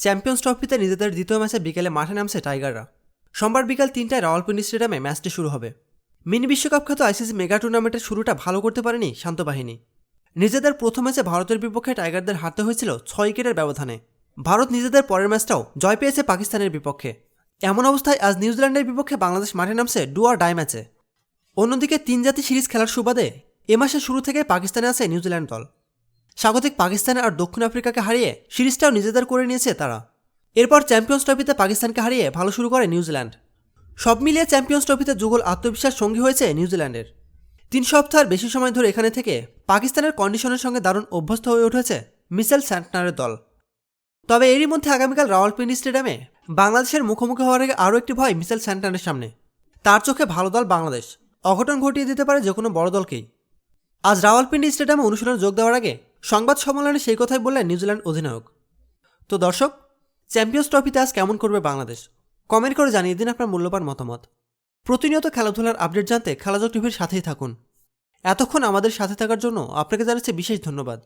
Champions ট্রফিতে নিজেদের দ্বিতীয় ম্যাচে বিকেলে মাঠে নামছে টাইগাররা। সোমবার বিকাল 3টায় রাওয়ালপিন্ডি স্টেডিয়ামে ম্যাচটি শুরু হবে। মিনি বিশ্বকাপ খ্যাত আইসিসি মেগা টুর্নামেন্টের শুরুটা ভালো করতে পারেনি শান্ত বাহিনী। নিজেদের প্রথম ম্যাচে ভারতের বিপক্ষে টাইগারদের হারতে হয়েছিল 6 উইকেটের ব্যবধানে। ভারত নিজেদের পরের ম্যাচটাও জয় পেয়েছে পাকিস্তানের বিপক্ষে। এমন অবস্থায় আজ নিউজিল্যান্ডের বিপক্ষে বাংলাদেশ মাঠে নামছে ডু অর ডাই ম্যাচে। অন্যদিকে 3 জাতি সিরিজ খেলার সুবাদে এ মাসের শুরু থেকে পাকিস্তানে আছে নিউজিল্যান্ড দল। স্বাগতিক পাকিস্তান আর দক্ষিণ আফ্রিকাকে হারিয়ে সিরিজটাও নিজেদের করে নিয়েছে তারা। এরপর চ্যাম্পিয়ন্স ট্রফিতে পাকিস্তানকে হারিয়ে ভালো শুরু করে নিউজিল্যান্ড। সব মিলিয়ে চ্যাম্পিয়ন্স ট্রফিতে যুগল আত্মবিশ্বাস সঙ্গী হয়েছে নিউজিল্যান্ডের। 3 সপ্তাহের বেশি সময় ধরে এখানে থেকে পাকিস্তানের কন্ডিশনের সঙ্গে দারুণ অভ্যস্ত হয়ে উঠেছে মিচেল স্যান্টনারের দল। তবে এরই মধ্যে আগামীকাল রাওয়ালপিন্ডি স্টেডিয়ামে বাংলাদেশের মুখোমুখি হওয়ার আগে আরও একটি ভয় মিচেল স্যান্টনারের সামনে। তার চোখে ভালো দল বাংলাদেশ অঘটন ঘটিয়ে দিতে পারে যে কোনো বড় দলকেই। আজ রাওয়ালপিন্ডি স্টেডিয়ামে অনুশীলনে যোগ দেওয়ার আগে সংবাদ সম্মেলনে সেই কথাই বললেন নিউজিল্যান্ড অধিনায়ক। তো দর্শক, চ্যাম্পিয়ন্স ট্রফিতে আজ কেমন করবে বাংলাদেশ? কমেন্ট করে জানিয়ে দিন আপনার মূল্যবান মতামত। প্রতিনিয়ত খেলাধুলার আপডেট জানতে খেলাযোগ টিভির সাথেই থাকুন। এতক্ষণ আমাদের সাথে থাকার জন্য আপনাকে জানাচ্ছি বিশেষ ধন্যবাদ।